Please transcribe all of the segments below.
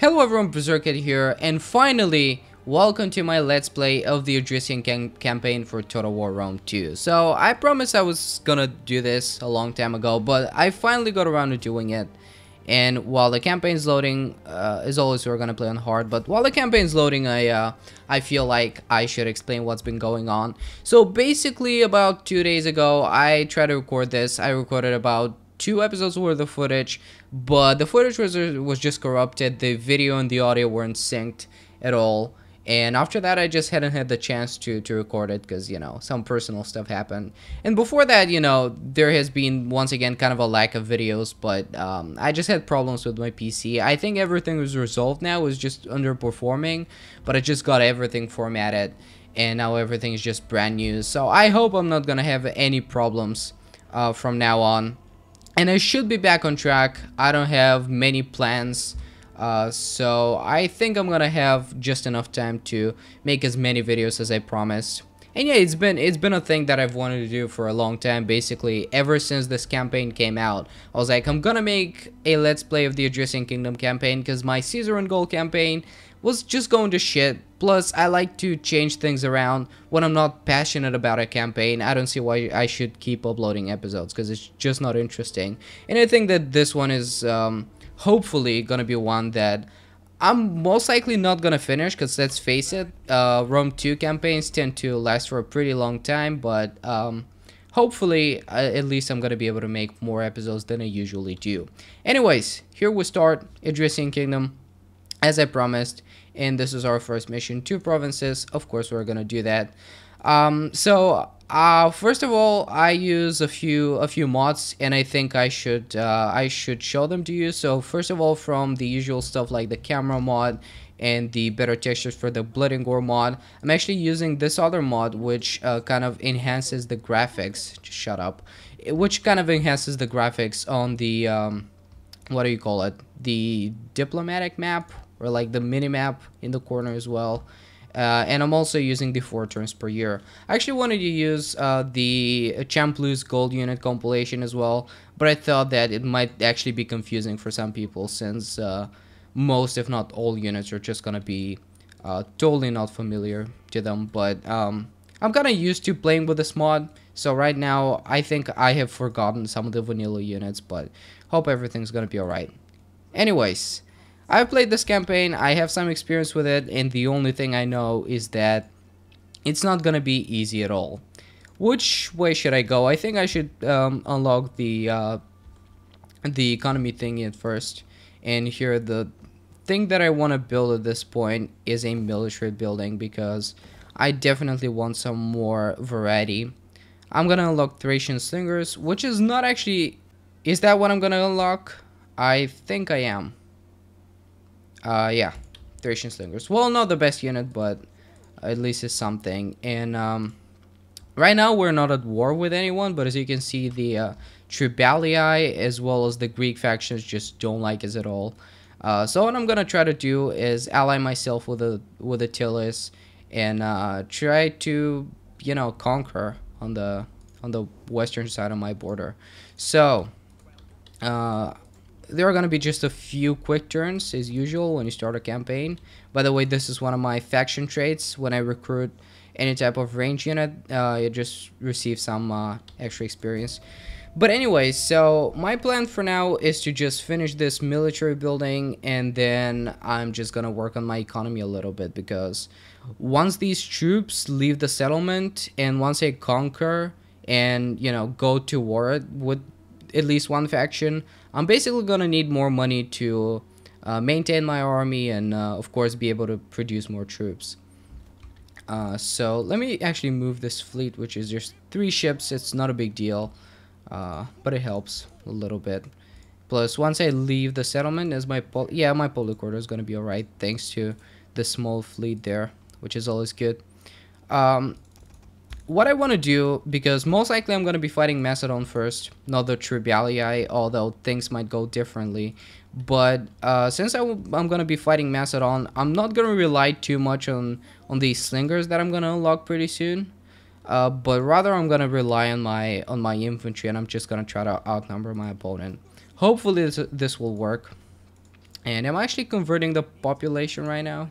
Hello everyone, Berserkhead here, and finally, welcome to my Let's Play of the Odrysian campaign for Total War Rome 2. So, I promised I was gonna do this a long time ago, but I finally got around to doing it. And while the campaign's loading, as always we're gonna play on hard, but while the campaign's loading, I feel like I should explain what's been going on. So basically, about 2 days ago, I tried to record this. I recorded about 2 episodes worth of footage, but the footage was just corrupted. The video and the audio weren't synced at all, and after that I just hadn't had the chance to record it because, you know, some personal stuff happened. And before that, you know, there has been once again kind of a lack of videos, but I just had problems with my PC. I think everything was resolved now. It was just underperforming, but I just got everything formatted and now everything is just brand new. So I hope I'm not gonna have any problems from now on. And I should be back on track. I don't have many plans, so I think I'm gonna have just enough time to make as many videos as I promised. And yeah, it's been a thing that I've wanted to do for a long time. Basically, ever since this campaign came out, I was like, I'm gonna make a Let's Play of the Odrysian Kingdom campaign because my Caesar and Gold campaign was just going to shit. Plus, I like to change things around when I'm not passionate about a campaign. I don't see why I should keep uploading episodes because it's just not interesting. And I think that this one is hopefully gonna be one that I'm most likely not gonna finish because, let's face it, Rome 2 campaigns tend to last for a pretty long time, but hopefully at least I'm gonna be able to make more episodes than I usually do. Anyways, here we start Odrysian Kingdom as I promised, and this is our first mission, 2 provinces. Of course we're gonna do that. First of all, I use a few mods, and I think I should show them to you. So first of all, from the usual stuff like the camera mod and the better textures for the blood and gore mod, I'm actually using this other mod which kind of enhances the graphics. Just shut up. Which kind of enhances the graphics on the what do you call it? The diplomatic map, or like the mini map in the corner as well. And I'm also using the 4 turns per year. I actually wanted to use the Champ Blues Gold Unit compilation as well, but I thought that it might actually be confusing for some people since most, if not all, units are just gonna be totally not familiar to them. But I'm kind of used to playing with this mod, so right now I think I have forgotten some of the vanilla units, but hope everything's gonna be alright. Anyways, I've played this campaign, I have some experience with it, and the only thing I know is that it's not gonna be easy at all. Which way should I go? I think I should unlock the economy thingy at first. And here, the thing that I want to build at this point is a military building, because I definitely want some more variety. I'm gonna unlock Thracian Slingers, which is not actually... Is that what I'm gonna unlock? I think I am. Yeah, Thracian Slingers. Well, not the best unit, but at least it's something. And right now we're not at war with anyone, but as you can see, the Tribalii as well as the Greek factions just don't like us at all. So what I'm gonna try to do is ally myself with Achilles and try to, you know, conquer on the western side of my border. So there are going to be just a few quick turns as usual when you start a campaign. By the way, this is one of my faction traits. When I recruit any type of range unit, you just receive some extra experience. But anyway, so my plan for now is to just finish this military building, and then I'm just going to work on my economy a little bit, because once these troops leave the settlement and once I conquer and, you know, go to war with at least one faction, I'm basically gonna need more money to maintain my army and of course be able to produce more troops. So let me actually move this fleet, which is just 3 ships. It's not a big deal, but it helps a little bit. Plus, once I leave the settlement, is my my public order is gonna be alright thanks to the small fleet there, which is always good. What I want to do, because most likely I'm going to be fighting Macedon first, not the Tribalii, although things might go differently. But since I'm going to be fighting Macedon, I'm not going to rely too much on these slingers that I'm going to unlock pretty soon. But rather I'm going to rely on my infantry, and I'm just going to try to outnumber my opponent. Hopefully this will work. And am I actually converting the population right now?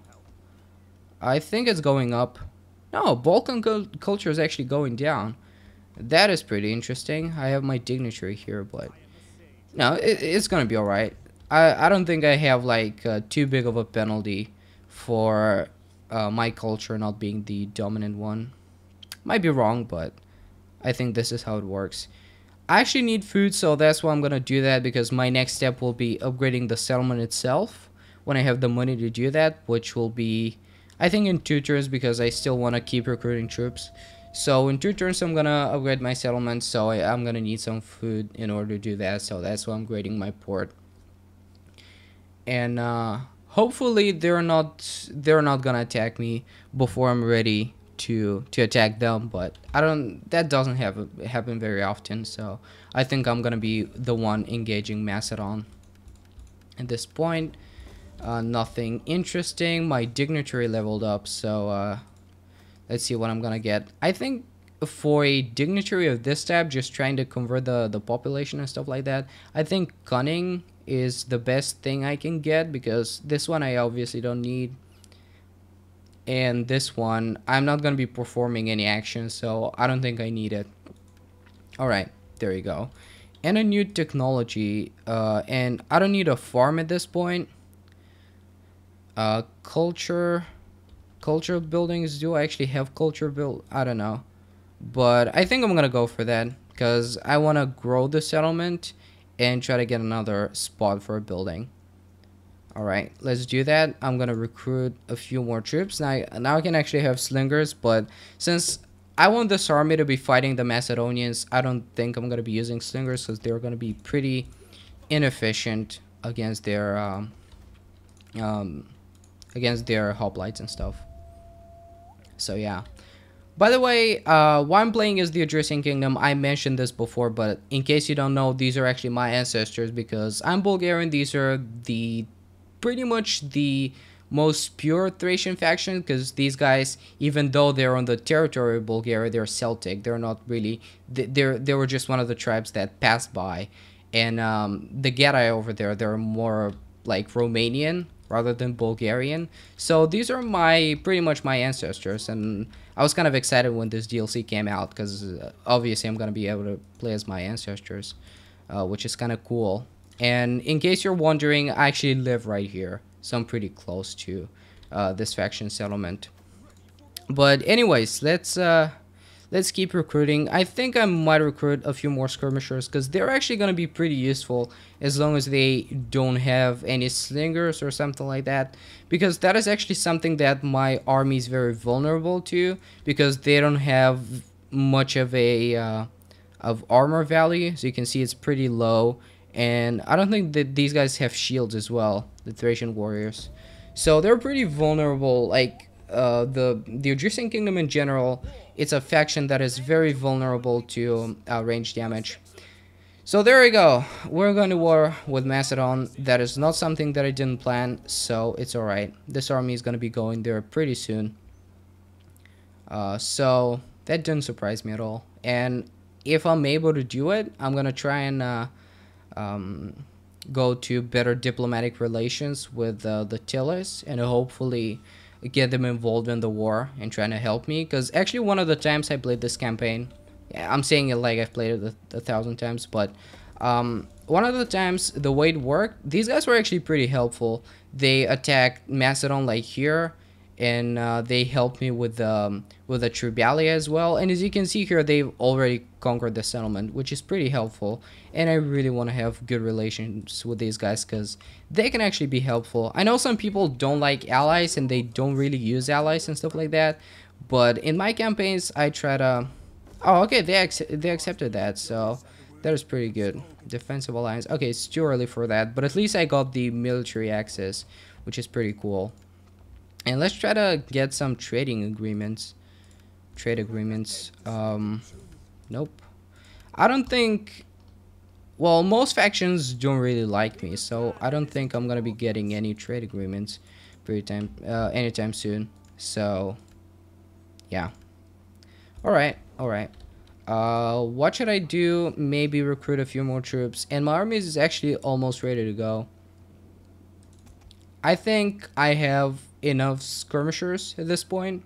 I think it's going up. No, Balkan culture is actually going down. That is pretty interesting. I have my dignitary here, but no, it's gonna be alright. I don't think I have like too big of a penalty for my culture not being the dominant one. Might be wrong, but I think this is how it works. I actually need food, so that's why I'm gonna do that, because my next step will be upgrading the settlement itself when I have the money to do that, which will be, I think, in 2 turns, because I still want to keep recruiting troops. So in 2 turns I'm gonna upgrade my settlement, so I'm gonna need some food in order to do that, so that's why I'm grading my port. And hopefully they're not gonna attack me before I'm ready to attack them, but that doesn't happen very often, so I think I'm gonna be the one engaging Macedon at this point. Nothing interesting. My dignitary leveled up, so let's see what I'm gonna get. I think for a dignitary of this type, just trying to convert the population and stuff like that, I think cunning is the best thing I can get, because this one I obviously don't need, and this one I'm not gonna be performing any action, so I don't think I need it. Alright, there you go. And a new technology, and I don't need a farm at this point. Culture buildings. Do I actually have culture build? I don't know, but I think I'm gonna go for that, because I want to grow the settlement and try to get another spot for a building. Alright, let's do that. I'm gonna recruit a few more troops. Now I can actually have slingers, but since I want this army to be fighting the Macedonians, I don't think I'm gonna be using slingers, because they're gonna be pretty inefficient against their hoplites and stuff. So yeah. By the way, why I'm playing is the Odrysian Kingdom. I mentioned this before, but in case you don't know, these are actually my ancestors, because I'm Bulgarian. These are pretty much the most pure Thracian faction, because these guys, even though they're on the territory of Bulgaria, they're Celtic. They're not really, they were just one of the tribes that passed by. And the Getae over there, they're more like Romanian rather than Bulgarian. So these are pretty much my ancestors, and I was kind of excited when this DLC came out, because obviously I'm gonna be able to play as my ancestors, which is kind of cool. And in case you're wondering, I actually live right here, so I'm pretty close to this faction settlement. But anyways, let's keep recruiting. I think I might recruit a few more skirmishers, because they're actually going to be pretty useful as long as they don't have any slingers or something like that, because that is actually something that my army is very vulnerable to, because they don't have much of a of armor value. So you can see it's pretty low, and I don't think that these guys have shields as well, the Thracian warriors. So they're pretty vulnerable. Like the Odrysian Kingdom in general, it's a faction that is very vulnerable to range damage. So there we go. We're going to war with Macedon. That is not something that I didn't plan, so it's alright. This army is going to be going there pretty soon. So that didn't surprise me at all. And if I'm able to do it, I'm going to try and go to better diplomatic relations with the Tillers, and hopefully get them involved in the war and trying to help me. Because actually one of the times I played this campaign, yeah, I'm saying it like I've played it 1,000 times, but one of the times the way it worked, these guys were actually pretty helpful. They attacked Macedon like here, and they helped me with the Tribalia as well. And as you can see here, they've already conquered the settlement, which is pretty helpful. And I really want to have good relations with these guys, because they can actually be helpful. I know some people don't like allies and they don't really use allies and stuff like that, but in my campaigns I try to... Oh, okay, they accepted that, so that is pretty good. Defensive alliance. Okay, it's too early for that, but at least I got the military access, which is pretty cool. And let's try to get some trading agreements. Trade agreements. Nope. I don't think... Well, most factions don't really like me, so I don't think I'm gonna be getting any trade agreements anytime soon. So, yeah. Alright, alright. What should I do? Maybe recruit a few more troops. And my army is actually almost ready to go. I think I have enough skirmishers at this point,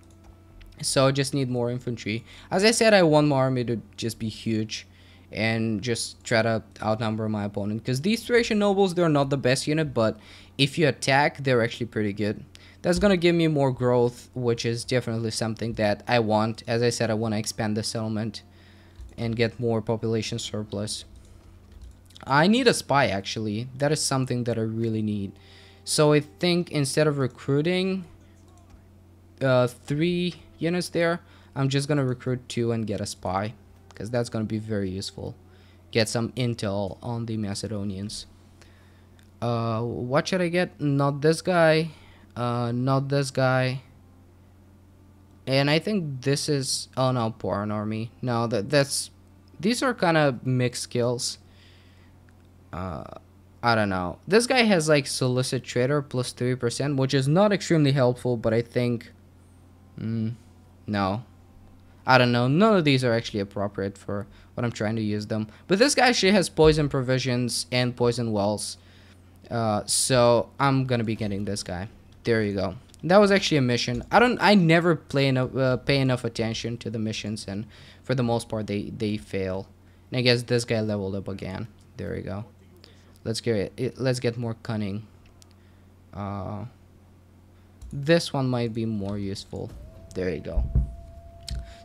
so I just need more infantry. As I said, I want my army to just be huge and just try to outnumber my opponent, because these Thracian nobles, they're not the best unit, but if you attack, they're actually pretty good. That's gonna give me more growth, which is definitely something that I want. As I said, I want to expand the settlement and get more population surplus. I need a spy, actually. That is something that I really need. So I think instead of recruiting 3 units there, I'm just gonna recruit 2 and get a spy, because that's gonna be very useful. Get some intel on the Macedonians. What should I get? Not this guy, not this guy, and I think this is, oh no, Poran army. No, that's these are kind of mixed skills. I don't know. This guy has like solicit trader plus 3%, which is not extremely helpful, but I think no, I don't know. None of these are actually appropriate for what I'm trying to use them. But this guy actually has poison provisions and poison wells. So I'm gonna be getting this guy. There you go. That was actually a mission. I never pay enough attention to the missions, and for the most part they fail. And I guess this guy leveled up again. There you go. Let's get more cunning. This one might be more useful. There you go.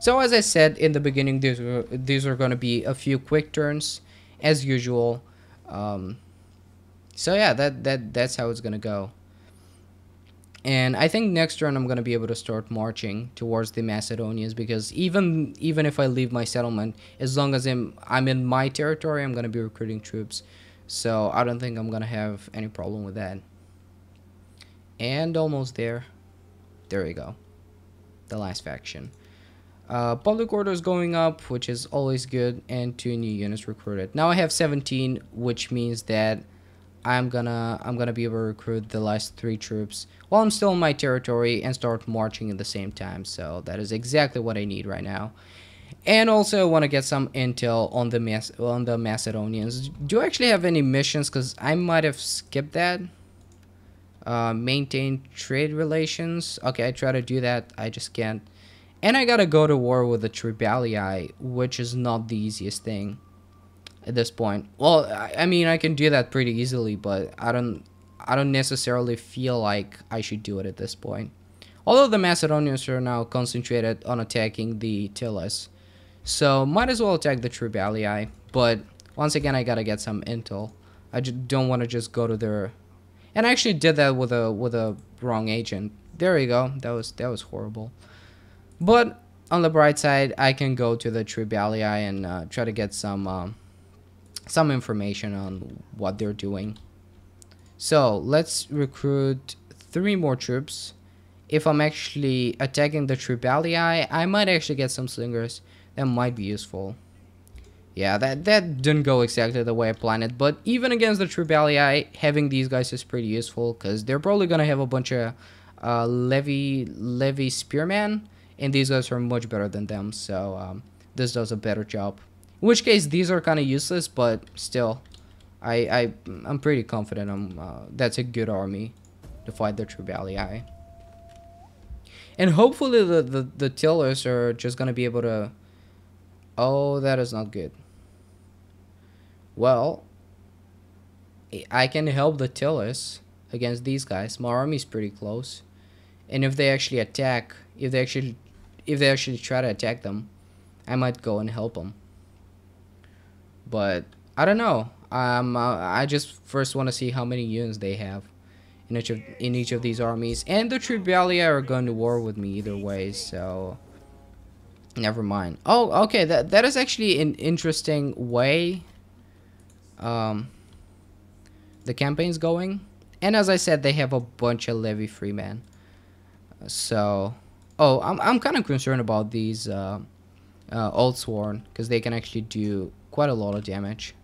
So as I said in the beginning, these are going to be a few quick turns as usual. So yeah, that's how it's going to go. And I think next turn I'm going to be able to start marching towards the Macedonians, because even if I leave my settlement, as long as I'm in my territory, I'm going to be recruiting troops. So I don't think I'm going to have any problem with that. And almost there. There we go. The last faction. Public order is going up, which is always good, and 2 new units recruited. Now I have 17, which means that I'm gonna be able to recruit the last 3 troops while I'm still in my territory and start marching at the same time. So that is exactly what I need right now. And also I want to get some intel on the Macedonians. Do I actually have any missions? Because I might have skipped that. Maintain trade relations. Okay, I try to do that. I just can't. And I gotta go to war with the Tribalii, which is not the easiest thing at this point. Well, I mean, I can do that pretty easily, but I don't necessarily feel like I should do it at this point. Although the Macedonians are now concentrated on attacking the Tilis, so might as well attack the Tribalii. But once again, I gotta get some intel. I just don't want to just go to their. And I actually did that with a wrong agent. There you go. That was horrible. But on the bright side, I can go to the Tribalii and try to get some information on what they're doing. So let's recruit 3 more troops. If I'm actually attacking the Tribalii, I might actually get some slingers. That might be useful. Yeah, that didn't go exactly the way I planned it, but even against the Tribalii, having these guys is pretty useful, because they're probably gonna have a bunch of levy spearmen, and these guys are much better than them, so this does a better job. In which case, these are kind of useless, but still, I'm pretty confident that's a good army to fight the Tribalii. And hopefully the tillers are just gonna be able to. Oh, that is not good. Well, I can help the tillers against these guys. My army's pretty close, and if they actually attack, if they actually try to attack them, I might go and help them. But I don't know. I just first want to see how many units they have in each of these armies, and the Tribalii are going to war with me either way. So never mind. Oh, okay. That is actually an interesting way. The campaign's going, and as I said, they have a bunch of levy freemen. So, oh, I'm kind of concerned about these Old Sworn, because they can actually do quite a lot of damage.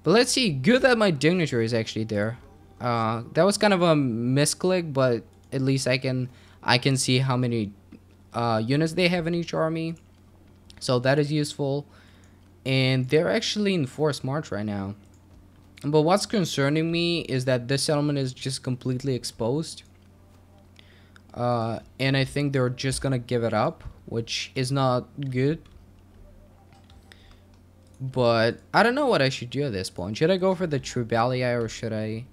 But let's see. Good that my dignitary is actually there. That was kind of a misclick, but at least I can see how many units they have in each army. So that is useful. And they're actually in forced march right now. But what's concerning me is that this settlement is just completely exposed. And I think they're just gonna give it up, which is not good. But I don't know what I should do at this point. Should I go for the Tribalii, or should I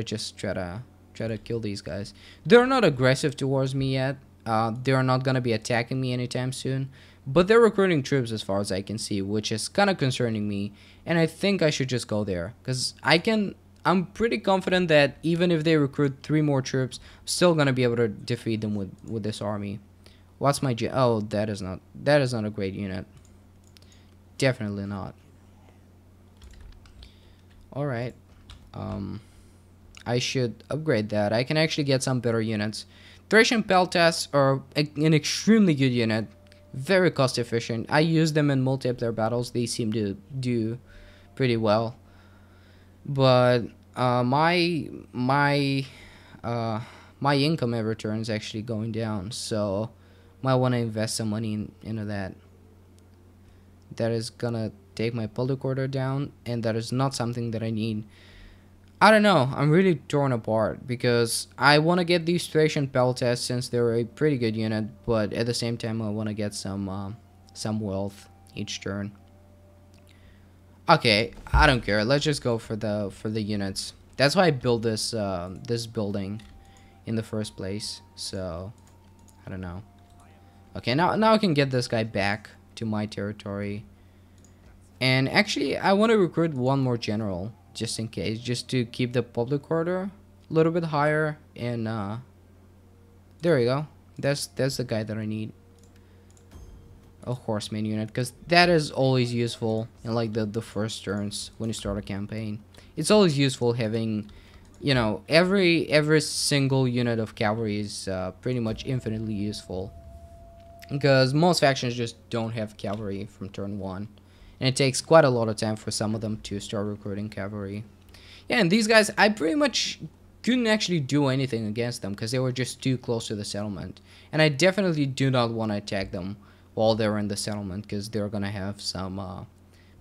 just try to kill these guys? They're not aggressive towards me yet. They're not gonna be attacking me anytime soon. But they're recruiting troops as far as I can see, which is kind of concerning me. And I think I should just go there, because I'm pretty confident that even if they recruit 3 more troops, I'm still gonna be able to defeat them with this army. What's my oh, that is not a great unit. Definitely not. All right. I should upgrade that. I can actually get some better units. Thracian Peltas are an extremely good unit. Very cost efficient. I use them in multiplayer battles. They seem to do pretty well. But my income and return is actually going down, so might want to invest some money into that. That is gonna take my public order down, and that is not something that I need. I don't know. I'm really torn apart, because I want to get these Thracian Peltas since they're a pretty good unit, but at the same time I want to get some wealth each turn. Okay, I don't care. Let's just go for the units. That's why I built this this building in the first place. So I don't know. Okay, now I can get this guy back to my territory. And actually, I want to recruit one more general just in case, just to keep the public order a little bit higher. And there we go. That's the guy that I need. A horseman unit, because that is always useful in like the first turns when you start a campaign. It's always useful having, you know, every single unit of cavalry is pretty much infinitely useful, because most factions just don't have cavalry from turn 1, and it takes quite a lot of time for some of them to start recruiting cavalry. Yeah, and these guys, I pretty much couldn't actually do anything against them because they were just too close to the settlement, and I definitely do not want to attack them while they're in the settlement, because they're gonna have some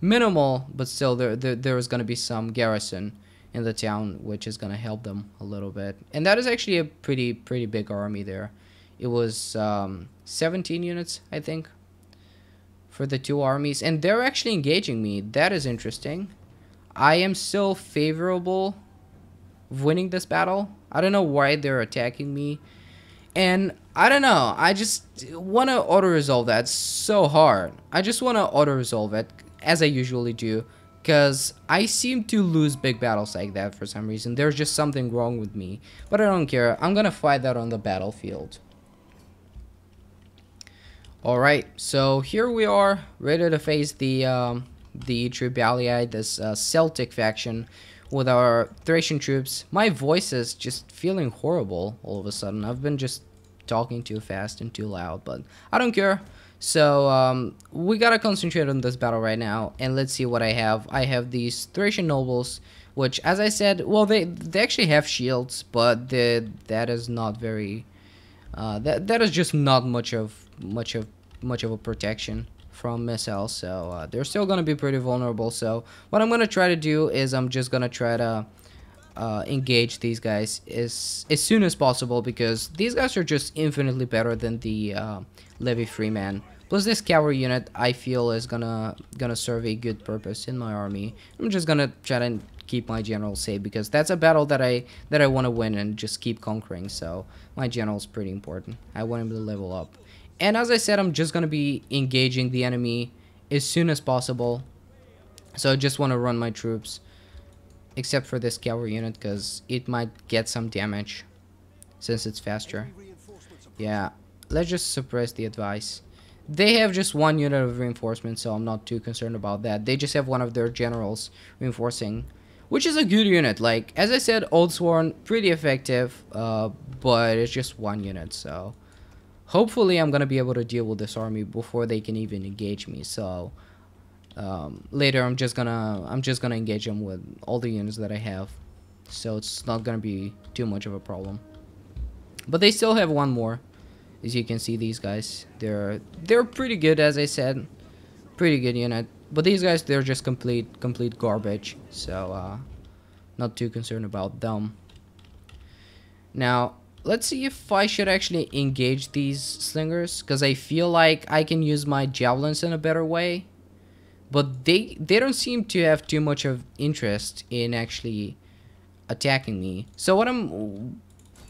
minimal, but still there's gonna be some garrison in the town, which is gonna help them a little bit. And that is actually a pretty big army there. It was 17 units, I think, for the 2 armies, and they're actually engaging me. That is interesting. I am still favorable of winning this battle. I don't know why they're attacking me. And I don't know, I just want to auto-resolve that so hard. I just want to auto-resolve it, as I usually do, because I seem to lose big battles like that for some reason. There's just something wrong with me. But I don't care. I'm going to fight that on the battlefield. Alright, so here we are, ready to face the Tribalii, this Celtic faction, with our Thracian troops. My voice is just feeling horrible all of a sudden. I've been just talking too fast and too loud, but I don't care. So we gotta concentrate on this battle right now, and let's see what I have. I have these Thracian nobles, which, as I said, well, they actually have shields, but that is not very that is just not much of a protection from missiles, so they're still gonna be pretty vulnerable. So what I'm gonna try to do is I'm just gonna try to engage these guys as soon as possible, because these guys are just infinitely better than the Levy Freeman. Plus this cavalry unit I feel is gonna serve a good purpose in my army. I'm just gonna try to keep my general safe, because that's a battle that I want to win and just keep conquering. So my general's pretty important. I want him to level up. And as I said, I'm just gonna be engaging the enemy as soon as possible. So I just want to run my troops, except for this cavalry unit, because it might get some damage since it's faster. Yeah, let's just suppress the advice. They have just 1 unit of reinforcement, so I'm not too concerned about that. They just have one of their generals reinforcing, which is a good unit. Like, as I said, Old Sworn, pretty effective, but it's just 1 unit, so hopefully I'm gonna be able to deal with this army before they can even engage me. So later I'm just gonna engage them with all the units that I have, so it's not gonna be too much of a problem. But they still have 1 more. As you can see, these guys, they're pretty good, as I said, pretty good unit. But these guys, they're just complete garbage. So, not too concerned about them. Now, let's see if I should actually engage these slingers, because I feel like I can use my javelins in a better way. But they don't seem to have too much of interest in actually attacking me. So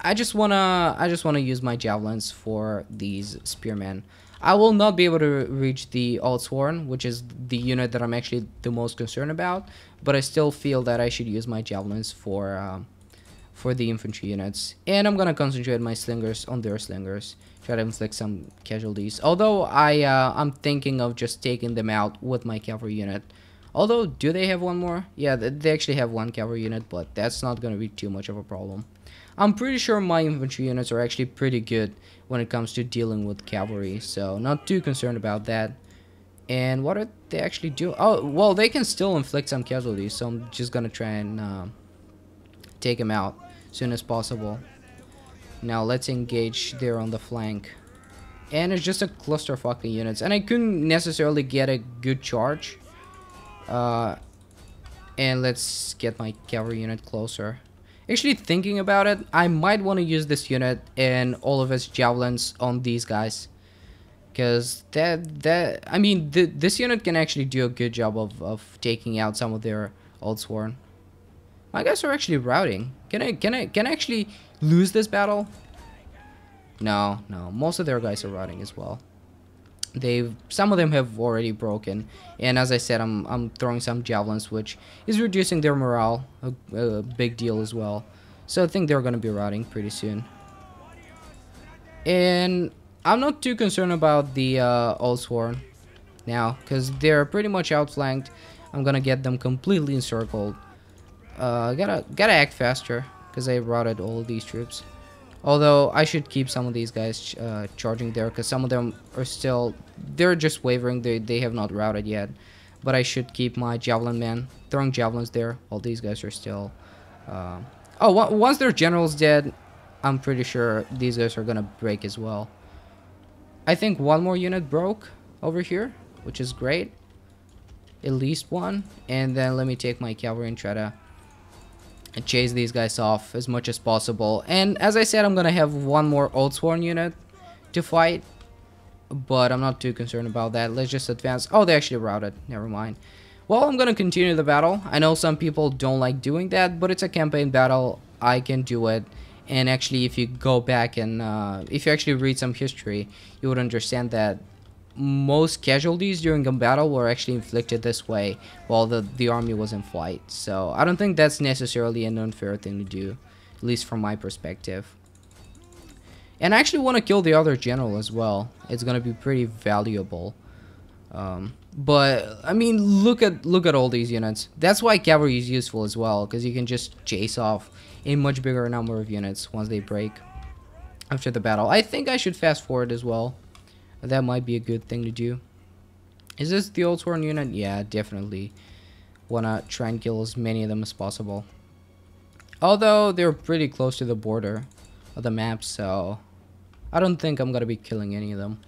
I just wanna use my javelins for these spearmen. I will not be able to reach the Altsworn, which is the unit that I'm actually the most concerned about. But I still feel that I should use my javelins for the infantry units. And I'm gonna concentrate my slingers on their slingers, try to inflict some casualties. Although I'm thinking of just taking them out with my cavalry unit. Although, do they have one more? Yeah, they actually have one cavalry unit, but that's not gonna be too much of a problem. I'm pretty sure my infantry units are actually pretty good when it comes to dealing with cavalry, so not too concerned about that. And what are they actually doing? Oh, well, they can still inflict some casualties, so I'm just gonna try and take them out as soon as possible. Now let's engage there on the flank. And it's just a clusterfuck of units, and I couldn't necessarily get a good charge. And let's get my cavalry unit closer. Actually, thinking about it, I might want to use this unit and all of its javelins on these guys, because I mean, this unit can actually do a good job of taking out some of their Oldsworn. My guys are actually routing. Can I actually lose this battle? No, most of their guys are routing as well. Some of them have already broken, and as I said, I'm throwing some javelins, which is reducing their morale a big deal as well. So I think they're gonna be routing pretty soon. And I'm not too concerned about the Oldsworn now, because they're pretty much outflanked. I'm gonna get them completely encircled. Gotta act faster, because I routed all of these troops. Although I should keep some of these guys charging there, because some of them are still, they're just wavering. They have not routed yet. But I should keep my javelin men throwing javelins there. All these guys are still. Once their general's dead, I'm pretty sure these guys are gonna break as well. I think one more unit broke over here, which is great. At least one. And then let me take my cavalry and try to and chase these guys off as much as possible. And as I said, I'm gonna have one more Oldsworn unit to fight, but I'm not too concerned about that. Let's just advance. Oh, they actually routed. Never mind. Well, I'm gonna continue the battle. I know some people don't like doing that, but it's a campaign battle. I can do it. And actually, if you go back and if you actually read some history, you would understand that most casualties during a battle were actually inflicted this way while the army was in flight. So I don't think that's necessarily an unfair thing to do, at least from my perspective. And I actually want to kill the other general as well. It's gonna be pretty valuable. But I mean, look at all these units. That's why cavalry is useful as well, because you can just chase off a much bigger number of units once they break after the battle. I think I should fast forward as well. That might be a good thing to do. Is this the Oldsworn unit? Yeah, definitely. Wanna try and kill as many of them as possible. Although they're pretty close to the border of the map, so I don't think I'm gonna be killing any of them.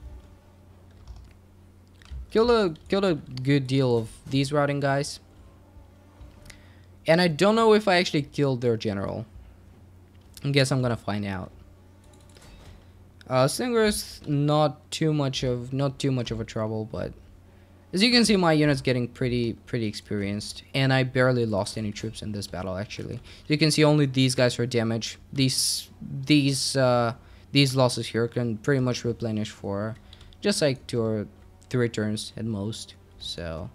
Killed a good deal of these routing guys. And I don't know if I actually killed their general. I guess I'm gonna find out. Slinger's not too much of a trouble, but as you can see, my unit's getting pretty experienced, and I barely lost any troops in this battle. Actually, you can see only these guys are damaged. These losses here can pretty much replenish for just like 2 or 3 turns at most. So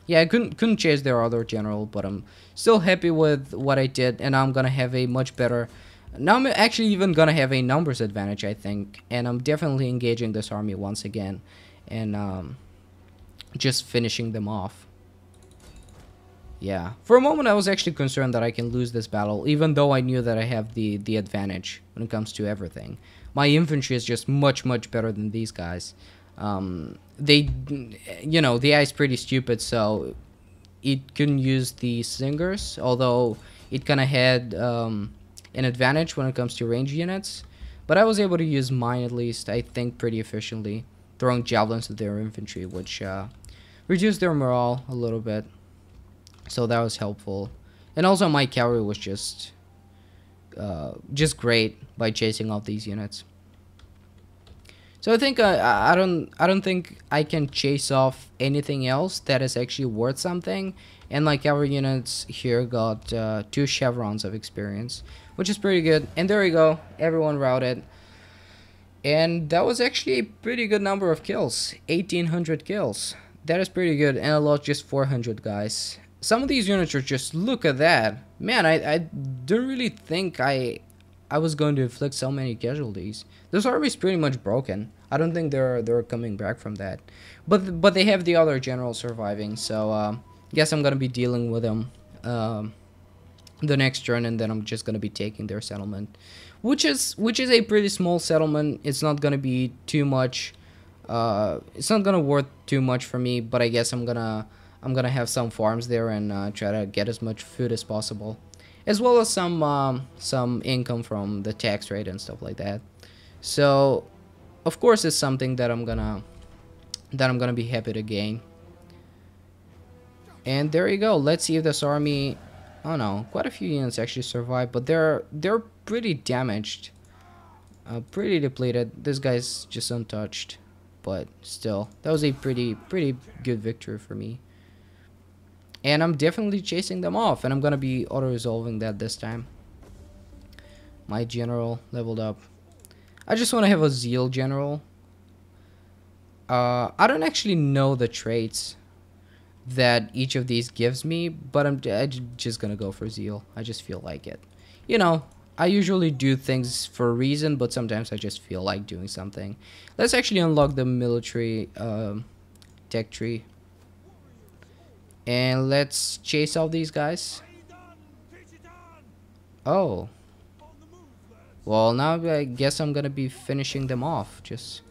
yeah, I couldn't chase their other general, but I'm still happy with what I did, and I'm gonna have a much better. Now I'm actually even gonna have a numbers advantage, I think, and I'm definitely engaging this army once again, and just finishing them off. Yeah, for a moment I was actually concerned that I can lose this battle, even though I knew that I have the advantage when it comes to everything. My infantry is just much better than these guys. The AI is pretty stupid, so it couldn't use the slingers, although it kind of had an advantage when it comes to range units. But I was able to use mine, at least, I think, pretty efficiently, throwing javelins at their infantry, which reduced their morale a little bit. So that was helpful. And also my cavalry was just great by chasing off these units. So I think I don't think I can chase off anything else that is actually worth something. And my cavalry units here got 2 chevrons of experience, which is pretty good. And there we go, everyone routed. And that was actually a pretty good number of kills, 1800 kills. That is pretty good, and I lost just 400 guys. Some of these units are just, look at that. Man, I don't really think I was going to inflict so many casualties. This army is pretty much broken. I don't think they're coming back from that. But they have the other general surviving, so guess I'm gonna be dealing with them the next turn, and then I'm just gonna be taking their settlement, which is a pretty small settlement. It's not gonna be too much. It's not gonna worth too much for me, but I guess I'm gonna have some farms there and try to get as much food as possible, as well as some income from the tax rate and stuff like that. So, of course, it's something that I'm gonna be happy to gain. And there you go. Let's see if this army. Oh no, quite a few units actually survived, but they're pretty damaged, pretty depleted. This guy's just untouched, but still, that was a pretty good victory for me. And I'm definitely chasing them off, and I'm gonna be auto-resolving that this time. My general leveled up. I just want to have a zeal general. I don't actually know the traits that each of these gives me, but I'm just gonna go for zeal. I just feel like it. You know, I usually do things for a reason, but sometimes I just feel like doing something. Let's actually unlock the military tech tree. And let's chase all these guys. Oh. Well, now I guess I'm gonna be finishing them off. Just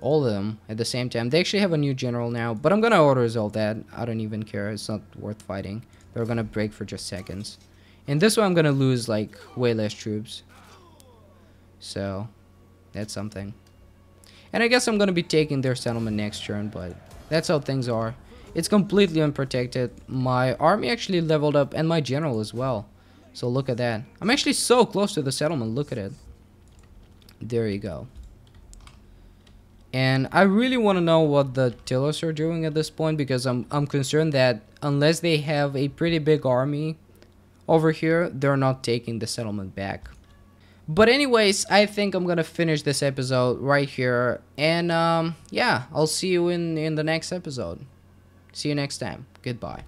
all of them at the same time. They actually have a new general now, but I'm gonna auto-resolve that. I don't even care. It's not worth fighting. They're gonna break for just seconds. And this way I'm gonna lose like way less troops. So that's something. And I guess I'm gonna be taking their settlement next turn, but that's how things are. It's completely unprotected. My army actually leveled up, and my general as well. So look at that. I'm actually so close to the settlement. Look at it. There you go. And I really want to know what the tillers are doing at this point, because I'm concerned that unless they have a pretty big army over here, they're not taking the settlement back. But anyways, I think I'm gonna finish this episode right here, and yeah, I'll see you in the next episode. See you next time. Goodbye.